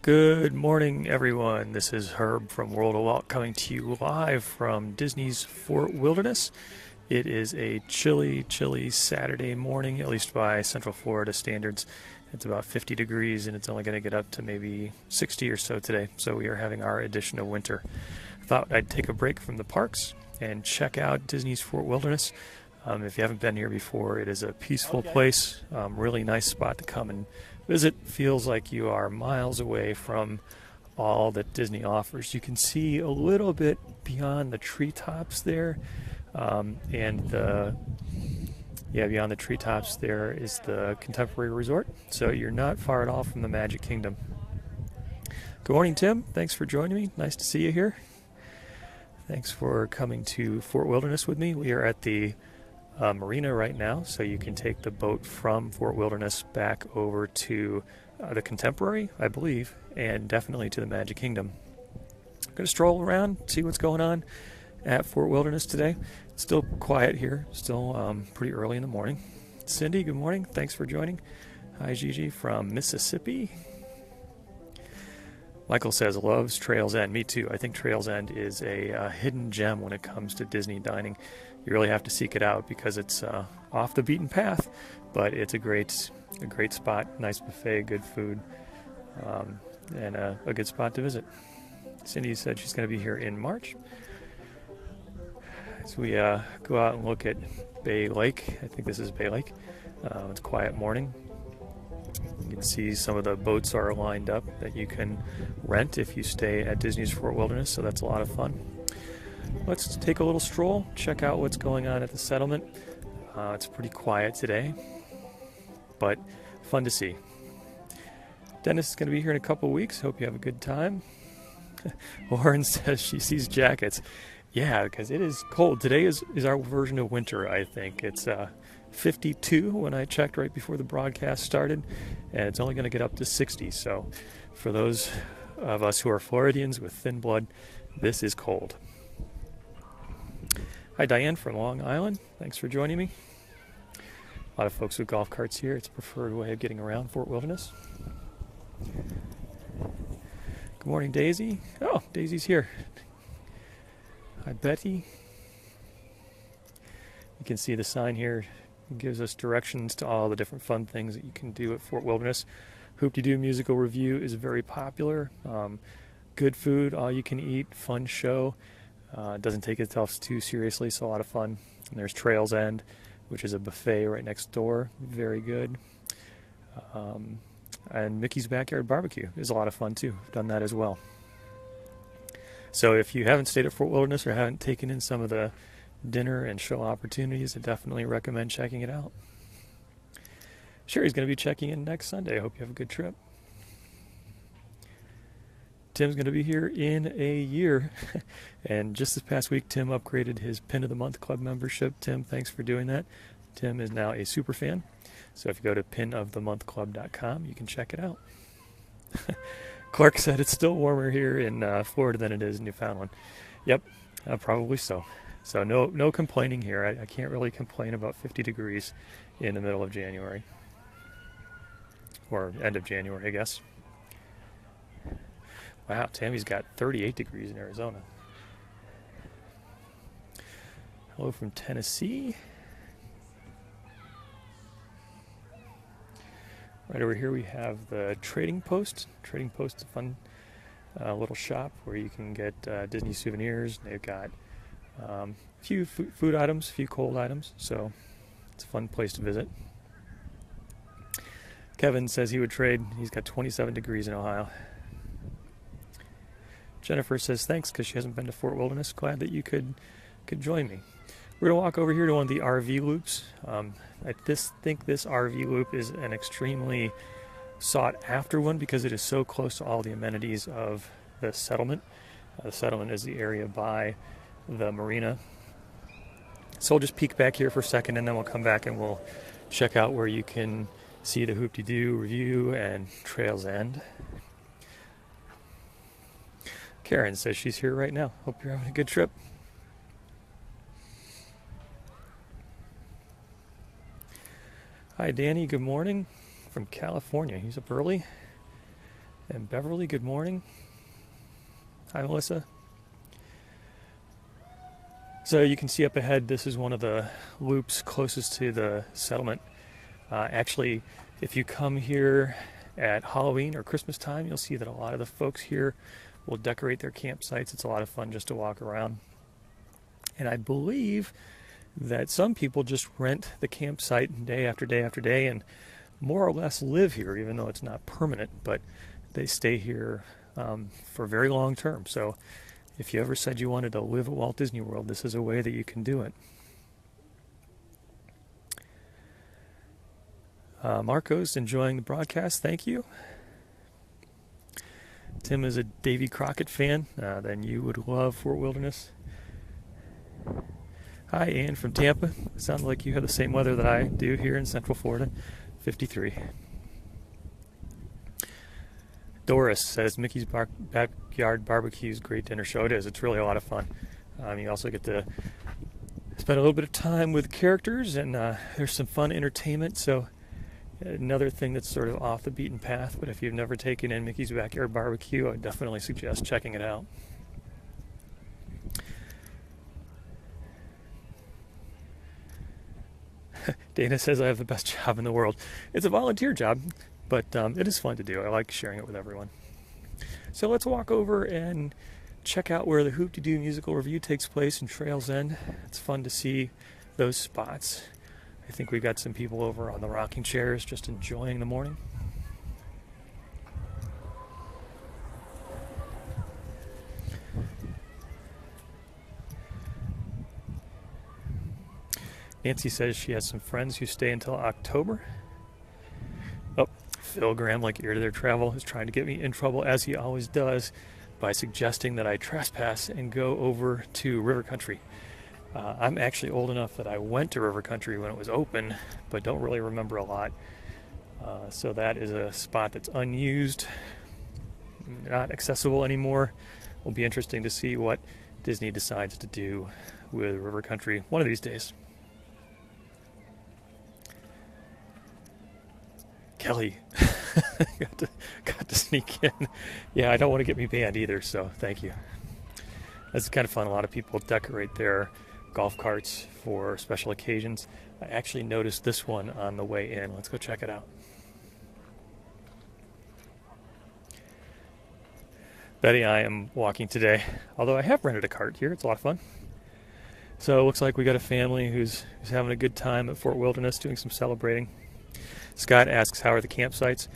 Good morning, everyone. This is Herb from World of Walt coming to you live from Disney's Fort Wilderness. It is a chilly, chilly Saturday morning, at least by Central Florida standards. It's about 50 degrees and it's only going to get up to maybe 60 or so today. So we are having our edition of winter. Thought I'd take a break from the parks and check out Disney's Fort Wilderness. If you haven't been here before, it is a peaceful place, really nice spot to come and visit. Feels like you are miles away from all that Disney offers. You can see a little bit beyond the treetops there, beyond the treetops there is the Contemporary Resort. So you're not far at all from the Magic Kingdom. Good morning, Tim. Thanks for joining me. Nice to see you here. Thanks for coming to Fort Wilderness with me. We are at the marina right now, so you can take the boat from Fort Wilderness back over to the Contemporary, I believe, and definitely to the Magic Kingdom. I'm going to stroll around, see what's going on at Fort Wilderness today. It's still quiet here, still pretty early in the morning. Cindy, good morning. Thanks for joining. Hi, Gigi from Mississippi. Michael says, loves Trails End. Me too. I think Trails End is a hidden gem when it comes to Disney dining. You really have to seek it out because it's off the beaten path, but it's a great spot. Nice buffet, good food, and a good spot to visit. Cindy said she's going to be here in March. As we go out and look at Bay Lake, I think this is Bay Lake. It's a quiet morning. You can see some of the boats are lined up that you can rent if you stay at Disney's Fort Wilderness, so that's a lot of fun. Let's take a little stroll, check out what's going on at the settlement. It's pretty quiet today, but fun to see. Dennis is going to be here in a couple weeks. Hope you have a good time. Lauren says she sees jackets. Yeah, because it is cold. Today is our version of winter, I think. It's 52 when I checked right before the broadcast started, and it's only going to get up to 60. So for those of us who are Floridians with thin blood, this is cold. Hi, Diane from Long Island. Thanks for joining me. A lot of folks with golf carts here. It's a preferred way of getting around Fort Wilderness. Good morning, Daisy. Oh, Daisy's here. Hi, Betty. You can see the sign here. It gives us directions to all the different fun things that you can do at Fort Wilderness. Hoop-de-Doo musical review is very popular. Good food, all you can eat, fun show. Doesn't take itself too seriously, so a lot of fun. And there's Trails End, which is a buffet right next door. Very good. And Mickey's Backyard Barbecue is a lot of fun too. I've done that as well. So if you haven't stayed at Fort Wilderness or haven't taken in some of the dinner and show opportunities, I definitely recommend checking it out. Sherry's going to be checking in next Sunday. I hope you have a good trip. Tim's going to be here in a year. And just this past week, Tim upgraded his Pin of the Month Club membership. Tim, thanks for doing that. Tim is now a super fan. So if you go to pinofthemonthclub.com, you can check it out. Clark said it's still warmer here in Florida than it is in Newfoundland. Yep, probably so. So no complaining here. I can't really complain about 50 degrees in the middle of January. Or end of January, I guess. Wow, Tammy's got 38 degrees in Arizona. Hello from Tennessee. Right over here we have the Trading Post. Trading Post is a fun little shop where you can get Disney souvenirs. They've got a few food items, a few cold items, so it's a fun place to visit. Kevin says he would trade. He's got 27 degrees in Ohio. Jennifer says thanks because she hasn't been to Fort Wilderness. Glad that you could join me. We're going to walk over here to one of the RV loops. I think this RV loop is an extremely sought after one because it is so close to all the amenities of the settlement. The settlement is the area by the marina. So we'll just peek back here for a second and then we'll come back and we'll check out where you can see the Hoop-de-Doo review and Trails End. Karen says she's here right now. Hope you're having a good trip. Hi, Danny. Good morning from California. He's up early. And Beverly, good morning. Hi, Melissa. So you can see up ahead, this is one of the loops closest to the settlement. Actually, if you come here at Halloween or Christmas time, you'll see that a lot of the folks here will decorate their campsites. It's a lot of fun just to walk around. And I believe that some people just rent the campsite day after day after day and more or less live here, even though it's not permanent, but they stay here for very long term. So if you ever said you wanted to live at Walt Disney World, this is a way that you can do it. Marco's enjoying the broadcast. Thank you. Tim is a Davy Crockett fan. Then you would love Fort Wilderness. Hi, Ann from Tampa. Sounds like you have the same weather that I do here in Central Florida. 53. Doris says Mickey's Backyard Barbecue is a great dinner show. It is. It's really a lot of fun. You also get to spend a little bit of time with characters, and there's some fun entertainment. So another thing that's sort of off the beaten path, but if you've never taken in Mickey's Backyard Barbecue, I definitely suggest checking it out. Dana says I have the best job in the world. It's a volunteer job, but it is fun to do. I like sharing it with everyone. So let's walk over and check out where the Hoop-de-Doo musical review takes place in Trails End. It's fun to see those spots. I think we've got some people over on the rocking chairs just enjoying the morning. Nancy says she has some friends who stay until October. Oh, Phil Graham, like ear to their travel, is trying to get me in trouble, as he always does, by suggesting that I trespass and go over to River Country. I'm actually old enough that I went to River Country when it was open, but don't really remember a lot. So that is a spot that's unused, not accessible anymore. Will be interesting to see what Disney decides to do with River Country one of these days. Kelly, got to sneak in. Yeah, I don't want to get me banned either, so thank you. That's kind of fun. A lot of people decorate their golf carts for special occasions. I actually noticed this one on the way in. Let's go check it out. Betty, I am walking today, although I have rented a cart here. It's a lot of fun. So it looks like we got a family who's having a good time at Fort Wilderness, doing some celebrating. Scott asks, how are the campsites?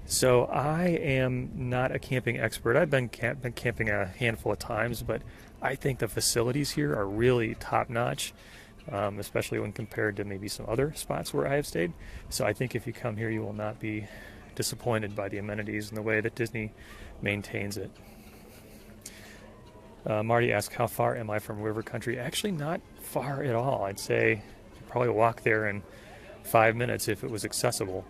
So I am not a camping expert. I've been camping a handful of times, but I think the facilities here are really top-notch, especially when compared to maybe some other spots where I have stayed. So I think if you come here, you will not be disappointed by the amenities and the way that Disney maintains it. Marty asks, how far am I from River Country? Actually, not far at all. I'd say you'd probably walk there in 5 minutes if it was accessible.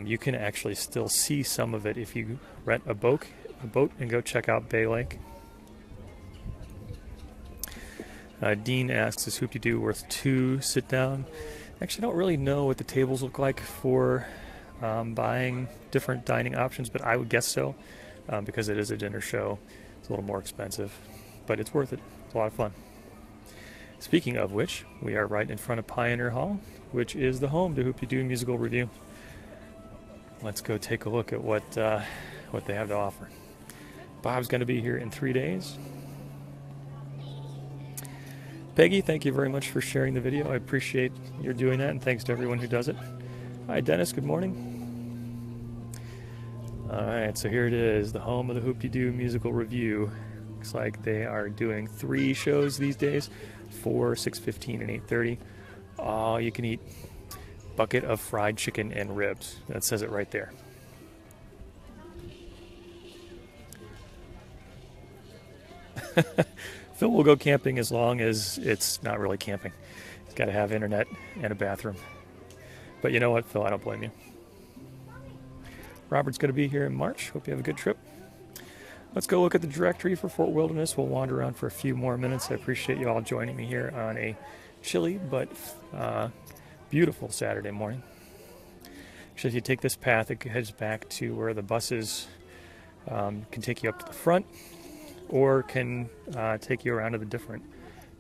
You can actually still see some of it if you rent a boat and go check out Bay Lake. Dean asks, is Hoop-de-Doo worth 2 sit down? Actually, I don't really know what the tables look like for buying different dining options, but I would guess so, because it is a dinner show. It's a little more expensive, but it's worth it. It's a lot of fun. Speaking of which, we are right in front of Pioneer Hall, which is the home to Hoop-de-Doo Musical Review. Let's go take a look at what they have to offer. Bob's going to be here in 3 days. Peggy, thank you very much for sharing the video. I appreciate your doing that, and thanks to everyone who does it. Hi, Dennis. Good morning. All right, so here it is, the home of the Hoop-de-Doo Musical Review. Looks like they are doing 3 shows these days, 4, 6:15, and 8:30. All you can eat. Bucket of fried chicken and ribs. That says it right there. Phil will go camping as long as it's not really camping. He's got to have internet and a bathroom. But you know what, Phil, I don't blame you. Robert's going to be here in March. Hope you have a good trip. Let's go look at the directory for Fort Wilderness. We'll wander around for a few more minutes. I appreciate you all joining me here on a chilly but beautiful Saturday morning. Actually, if you take this path, it heads back to where the buses Can take you up to the front, or can take you around to the different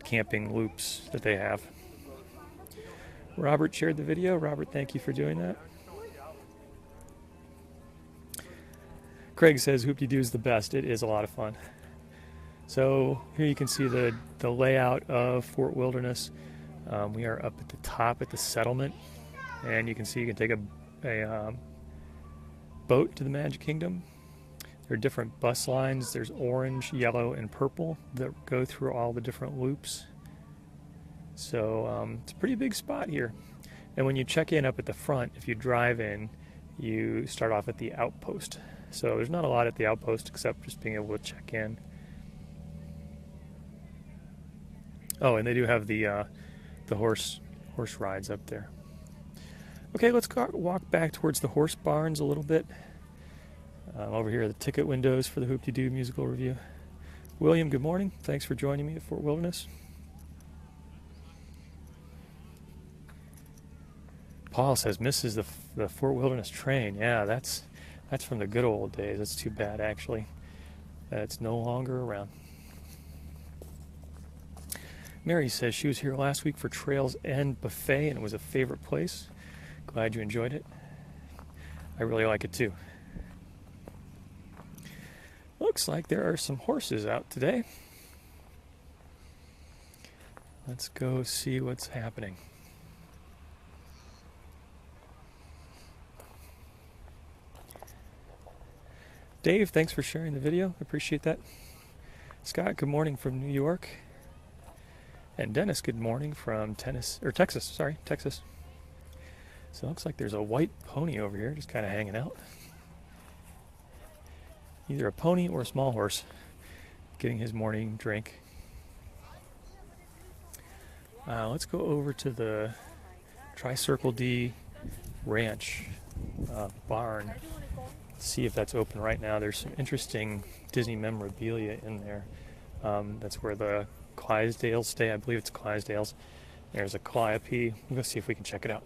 camping loops that they have. Robert shared the video. Robert, thank you for doing that. Craig says Hoop-de-Doo is the best. It is a lot of fun. So here you can see the layout of Fort Wilderness. We are up at the top at the settlement, and you can see you can take a boat to the Magic Kingdom. There are different bus lines. There's orange, yellow, and purple that go through all the different loops. So it's a pretty big spot here. And when you check in up at the front, if you drive in, you start off at the outpost. So there's not a lot at the outpost except just being able to check in. Oh, and they do have the horse rides up there. Okay, let's walk back towards the horse barns a little bit. Over here are the ticket windows for the Hoop-de-Doo musical review. William, good morning. Thanks for joining me at Fort Wilderness. Paul says misses the Fort Wilderness train. Yeah, that's from the good old days. That's too bad, actually, that it's no longer around. Mary says she was here last week for Trails End Buffet, and it was a favorite place. Glad you enjoyed it. I really like it too. Looks like there are some horses out today. Let's go see what's happening. Dave, thanks for sharing the video. I appreciate that. Scott, good morning from New York. And Dennis, good morning from Texas. So it looks like there's a white pony over here just kind of hanging out. Either a pony or a small horse getting his morning drink. Let's go over to the Tri-Circle D Ranch barn. See if that's open right now. There's some interesting Disney memorabilia in there. That's where the Clydesdales stay. I believe it's Clydesdales. There's a Calliope. We'll go see if we can check it out.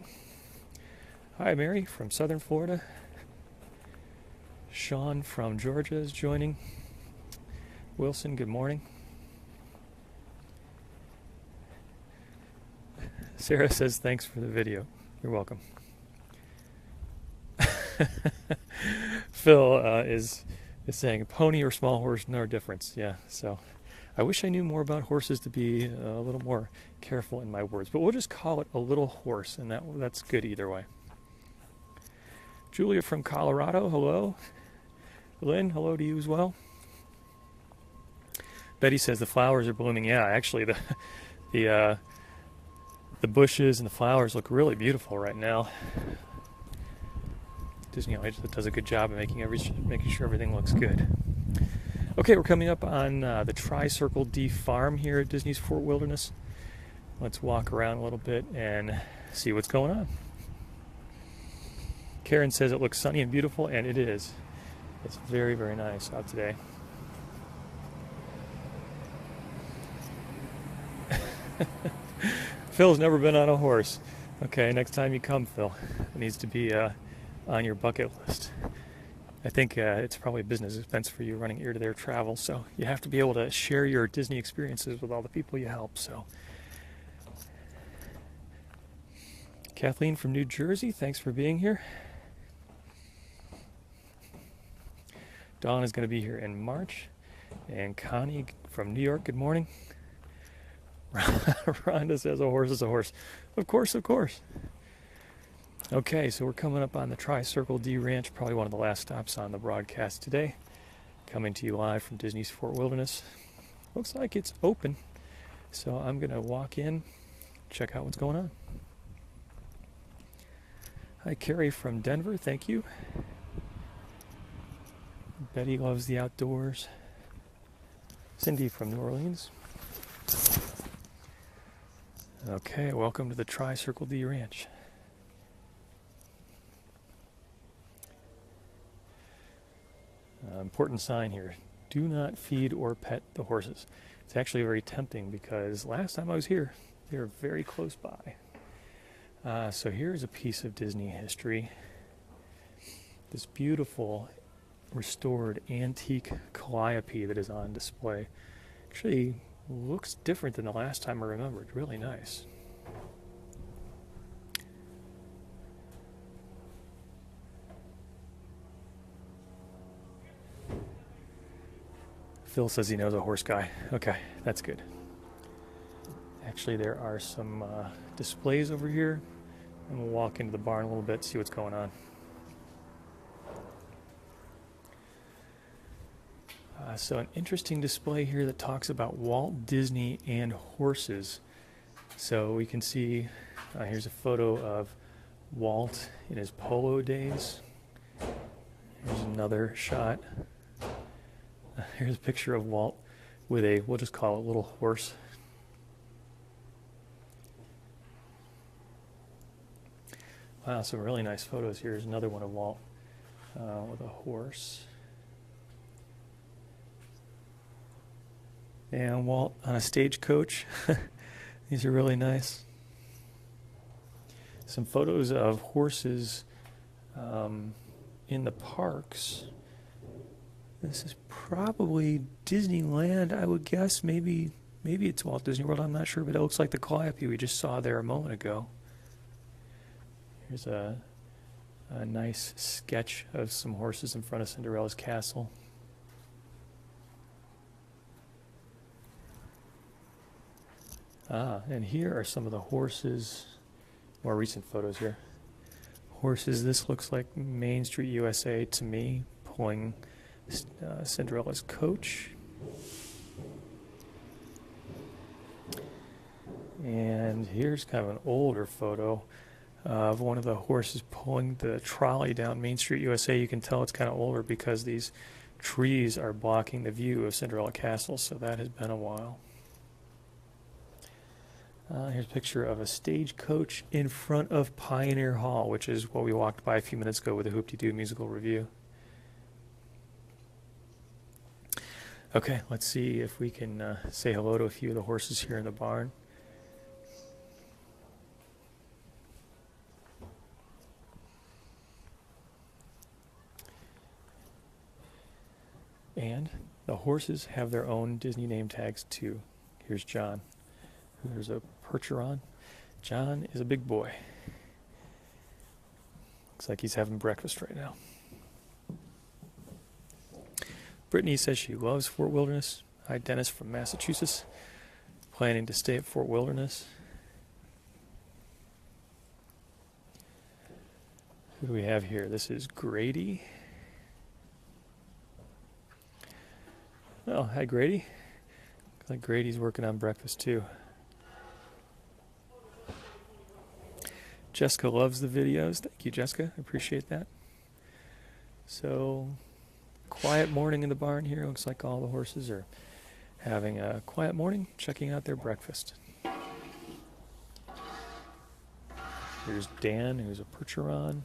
Hi, Mary from Southern Florida. Sean from Georgia is joining. Wilson, good morning. Sarah says thanks for the video. You're welcome. Phil is saying pony or small horse, no difference. Yeah, so I wish I knew more about horses to be a little more careful in my words, but we'll just call it a little horse, and that's good either way. Julia from Colorado, hello. Lynn, hello to you as well. Betty says the flowers are blooming. Yeah, actually the bushes and the flowers look really beautiful right now. Disney always does a good job of making sure everything looks good. Okay, we're coming up on the Tri-Circle D farm here at Disney's Fort Wilderness. Let's walk around a little bit and see what's going on. Karen says it looks sunny and beautiful, and it is. It's very, very nice out today. Phil's never been on a horse. Okay, next time you come, Phil, it needs to be on your bucket list. I think it's probably a business expense for you running ear-to-there travel, so you have to be able to share your Disney experiences with all the people you help. So, Kathleen from New Jersey, thanks for being here. Dawn is going to be here in March. And Connie from New York, good morning. Rhonda says a horse is a horse. Of course, of course. Okay, so we're coming up on the Tri-Circle D Ranch, probably one of the last stops on the broadcast today. Coming to you live from Disney's Fort Wilderness. Looks like it's open, so I'm going to walk in, check out what's going on. Hi, Carrie from Denver, thank you. Betty loves the outdoors. Cindy from New Orleans. Okay, welcome to the Tri-Circle D Ranch. Important sign here. Do not feed or pet the horses. It's actually very tempting because last time I was here, they were very close by. So here's a piece of Disney history. This beautiful restored antique calliope that is on display. Actually looks different than the last time I remembered. Really nice. Phil says he knows a horse guy. Okay, that's good. Actually, there are some displays over here, and we'll walk into the barn a little bit, see what's going on. So an interesting display here that talks about Walt Disney and horses. So we can see, here's a photo of Walt in his polo days. Here's another shot. Here's a picture of Walt with a, we'll just call it a little horse. Wow, some really nice photos. Here's another one of Walt with a horse. And Walt on a stagecoach. These are really nice. Some photos of horses in the parks. This is probably Disneyland, I would guess. Maybe it's Walt Disney World, I'm not sure, but it looks like the calliope we just saw there a moment ago. Here's a nice sketch of some horses in front of Cinderella's castle. And here are some of the horses, more recent photos here. Horses, this looks like Main Street USA to me, pulling Cinderella's coach. And here's kind of an older photo of one of the horses pulling the trolley down Main Street USA. You can tell it's kind of older because these trees are blocking the view of Cinderella Castle, so that has been a while. Here's a picture of a stagecoach in front of Pioneer Hall, which is what we walked by a few minutes ago with the Hoop-Dee-Doo musical review. Okay, let's see if we can say hello to a few of the horses here in the barn. And the horses have their own Disney name tags too. Here's John. There's a Percheron. John is a big boy. Looks like he's having breakfast right now. Brittany says she loves Fort Wilderness. Hi, Dennis from Massachusetts. Planning to stay at Fort Wilderness. Who do we have here? This is Grady. Oh, hi, Grady. Looks like Grady's working on breakfast too. Jessica loves the videos. Thank you, Jessica. I appreciate that. So, quiet morning in the barn here. Looks like all the horses are having a quiet morning, checking out their breakfast. Here's Dan, who's a Percheron.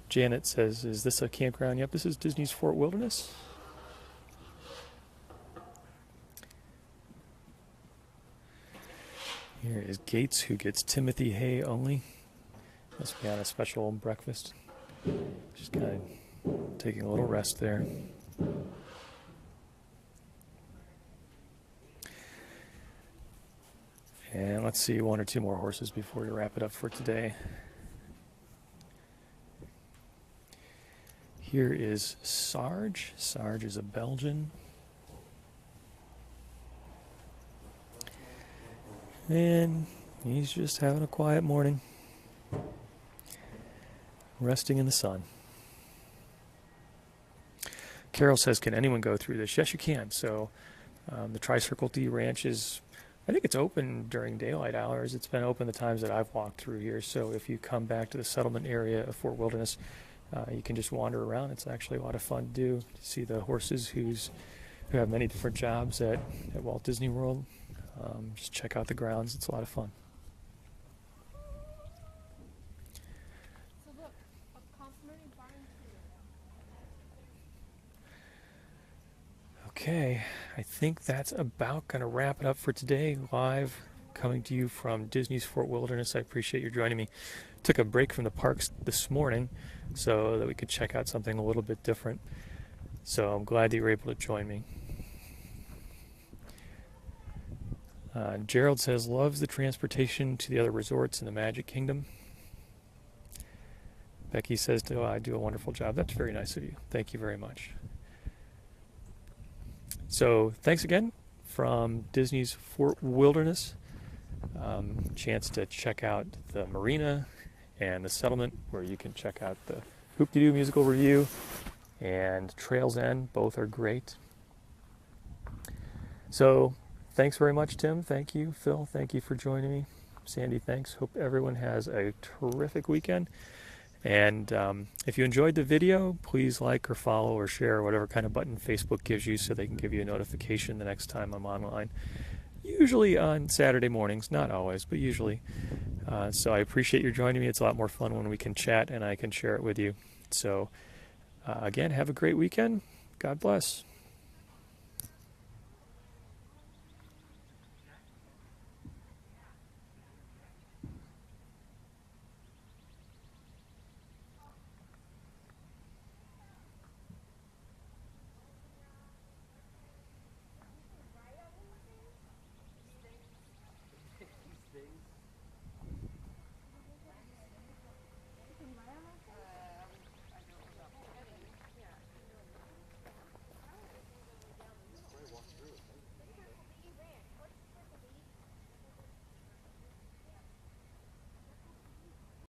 Janet says, is this a campground? Yep, this is Disney's Fort Wilderness. Here is Gates, who gets Timothy hay only. Must be on a special breakfast. Just kind of taking a little rest there. And let's see one or two more horses before we wrap it up for today. Here is Sarge. Sarge is a Belgian. And he's just having a quiet morning, resting in the sun. Carol says, can anyone go through this? Yes, you can. So the Tri-Circle D Ranch is, I think it's open during daylight hours. It's been open the times that I've walked through here. So if you come back to the settlement area of Fort Wilderness, you can just wander around. It's actually a lot of fun to do, to see the horses who have many different jobs at Walt Disney World. Just check out the grounds. It's a lot of fun. So look, a complimentary barn tour. Okay, I think that's about going to wrap it up for today. Live coming to you from Disney's Fort Wilderness. I appreciate you joining me. Took a break from the parks this morning so that we could check out something a little bit different. So I'm glad that you were able to join me. Gerald says, loves the transportation to the other resorts in the Magic Kingdom. Becky says, I do a wonderful job. That's very nice of you. Thank you very much. So thanks again from Disney's Fort Wilderness. Chance to check out the marina and the settlement, where you can check out the Hoop-De-Doo musical review and Trails End. Both are great. So thanks very much, Tim. Thank you, Phil. Thank you for joining me. Sandy, thanks. Hope everyone has a terrific weekend. And if you enjoyed the video, please like or follow or share, whatever kind of button Facebook gives you, so they can give you a notification the next time I'm online. Usually on Saturday mornings, not always, but usually. So I appreciate you joining me. It's a lot more fun when we can chat and I can share it with you. So again, have a great weekend. God bless.